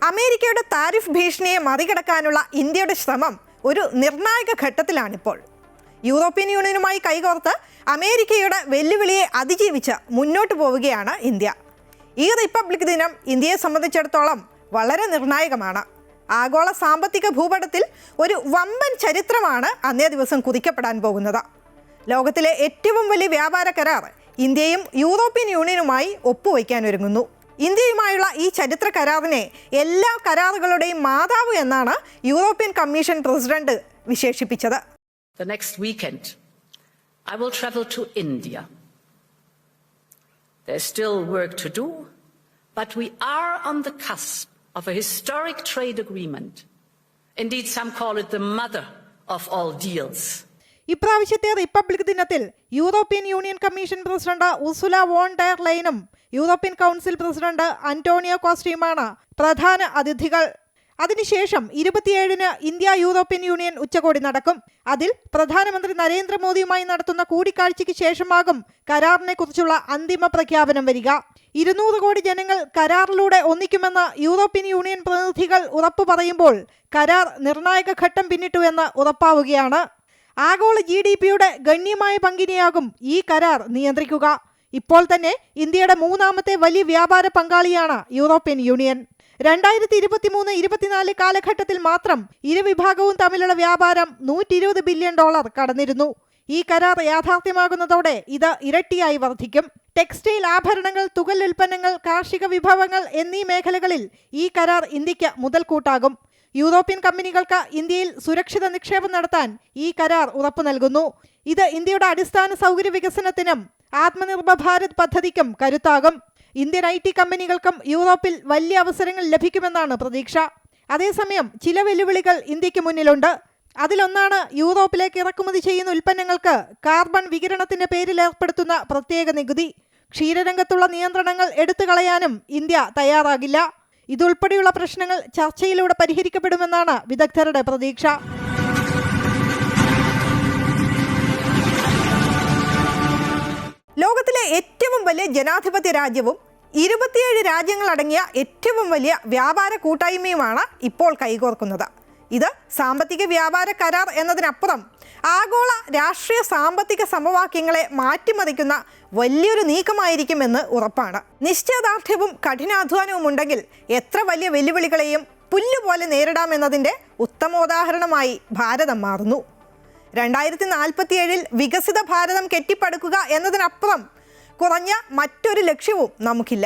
അമേരിക്കയുടെ താരിഫ് ഭീഷണിയെ മറികടക്കാനുള്ള ഇന്ത്യയുടെ ശ്രമം ഒരു നിർണായക ഘട്ടത്തിലാണിപ്പോൾ. യൂറോപ്യൻ യൂണിയനുമായി കൈകോർത്ത് അമേരിക്കയുടെ വെല്ലുവിളിയെ അതിജീവിച്ച് മുന്നോട്ട് പോവുകയാണ് ഇന്ത്യ. ഈ റിപ്പബ്ലിക് ദിനം ഇന്ത്യയെ സംബന്ധിച്ചിടത്തോളം വളരെ നിർണായകമാണ്. ആഗോള സാമ്പത്തിക ഭൂപടത്തിൽ ഒരു വമ്പൻ ചരിത്രമാണ് അന്നേ ദിവസം കുറിക്കപ്പെടാൻ പോകുന്നത്. ലോകത്തിലെ ഏറ്റവും വലിയ വ്യാപാര കരാർ ഇന്ത്യയും യൂറോപ്യൻ യൂണിയനുമായി ഒപ്പുവയ്ക്കാനൊരുങ്ങുന്നു. ഇന്ത്യയുമായുള്ള ഈ ചരിത്ര കരാറിനെ എല്ലാ കരാറുകളുടെയും മാതാവ് എന്നാണ് യൂറോപ്യൻ കമ്മീഷൻ പ്രസിഡന്റ് വിശേഷിപ്പിച്ചത്. The next weekend, I will travel to India. There's still work to do, but we are on the cusp of a historic trade agreement. Indeed, some call it the mother of all deals. ഇപ്രാവശ്യത്തെ republic ദിനത്തിൽ European Union Commission president Ursula von der ലൈനും European Council president Antonio കോസ്റ്റയുമാണ് പ്രധാന അതിഥികൾ. അതിനുശേഷം 27-ന് India European union ഉച്ചകോടി നടക്കും. അതിൽ പ്രധാനമന്ത്രി നരേന്ദ്രമോദിയുമായി നടത്തുന്ന കൂടിക്കാഴ്ചയ്ക്ക് ശേഷമാകും കരാറിനെ കുറിച്ചുള്ള അന്തിമ പ്രഖ്യാപനം വരിക. 200 കോടി ജനങ്ങൾ കരാറിലൂടെ ഒന്നിക്കുമെന്ന് യൂറോപ്യൻ യൂണിയൻ പ്രതിനിധികൾ ഉറപ്പു പറയുമ്പോൾ കരാർ നിർണായക ഘട്ടം പിന്നിട്ടുവെന്ന് ഉറപ്പാവുകയാണ്. ആഗോള GDP-യുടെ ഗണ്യമായ പങ്കിനെയാകും ഈ കരാർ നിയന്ത്രിക്കുക. ഇപ്പോൾ തന്നെ ഇന്ത്യയുടെ 3ാമത്തെ വലിയ വ്യാപാര പങ്കാളിയാണ് യൂറോപ്യൻ യൂണിയൻ. 2023-24 കാലഘട്ടത്തിൽ മാത്രം ഇരുവിഭാഗവും തമ്മിലുള്ള വ്യാപാരം $120 ബില്യൺ കടന്നിരുന്നു. ഈ കരാർ യാഥാർത്ഥ്യമാകുന്നതോടെ ഇത് ഇരട്ടിയായി വർദ്ധിക്കും. ടെക്സ്റ്റൈൽ, ആഭരണങ്ങൾ, തുകൽ ഉൽപ്പന്നങ്ങൾ, കാർഷിക വിഭവങ്ങൾ എന്നീ മേഖലകളിൽ ഈ കരാർ ഇന്ത്യക്ക് മുതൽക്കൂട്ടാകും. യൂറോപ്യൻ കമ്പനികൾക്ക് ഇന്ത്യയിൽ സുരക്ഷിത നിക്ഷേപം നടത്താൻ ഈ കരാർ ഉറപ്പു നൽകുന്നു. ഇത് ഇന്ത്യയുടെ അടിസ്ഥാന സൗകര്യ വികസനത്തിനും ആത്മനിർഭർ ഭാരത് പദ്ധതിക്കും കരുത്താകും. ഇന്ത്യൻ IT കമ്പനികൾക്കും യൂറോപ്പിൽ വലിയ അവസരങ്ങൾ ലഭിക്കുമെന്നാണ് പ്രതീക്ഷ. അതേസമയം ചില വെല്ലുവിളികൾ ഇന്ത്യക്ക് മുന്നിലുണ്ട്. അതിലൊന്നാണ് യൂറോപ്പിലേക്ക് ഇറക്കുമതി ചെയ്യുന്ന ഉൽപ്പന്നങ്ങൾക്ക് കാർബൺ വികിരണത്തിന്റെ പേരിൽ ഏർപ്പെടുത്തുന്ന പ്രത്യേക നികുതി. ക്ഷീരരംഗത്തുള്ള നിയന്ത്രണങ്ങൾ എടുത്തു കളയാനും ഇന്ത്യ തയ്യാറാകില്ല. ഇതുൾപ്പെടെയുള്ള പ്രശ്നങ്ങൾ ചർച്ചയിലൂടെ പരിഹരിക്കപ്പെടുമെന്നാണ് വിദഗ്ധരുടെ പ്രതീക്ഷ. ലോകത്തിലെ ഏറ്റവും വലിയ ജനാധിപത്യ രാജ്യവും 27 രാജ്യങ്ങളടങ്ങിയ ഏറ്റവും വലിയ വ്യാപാര കൂട്ടായ്മയുമാണ് ഇപ്പോൾ കൈകോർക്കുന്നത്. ഇത് സാമ്പത്തിക വ്യാപാര കരാർ എന്നതിനപ്പുറം ആഗോള രാഷ്ട്രീയ സാമ്പത്തിക സമവാക്യങ്ങളെ മാറ്റിമറിക്കുന്ന വലിയൊരു നീക്കമായിരിക്കുമെന്ന് ഉറപ്പാണ്. നിശ്ചയദാർഢ്യവും കഠിനാധ്വാനവും ഉണ്ടെങ്കിൽ എത്ര വലിയ വെല്ലുവിളികളെയും പുല്ലുപോലെ നേരിടാമെന്നതിൻ്റെ ഉത്തമോദാഹരണമായി ഭാരതം മാറുന്നു. 2047-ൽ വികസിത ഭാരതം കെട്ടിപ്പടുക്കുക എന്നതിനപ്പുറം കുറഞ്ഞ മറ്റൊരു ലക്ഷ്യവും നമുക്കില്ല.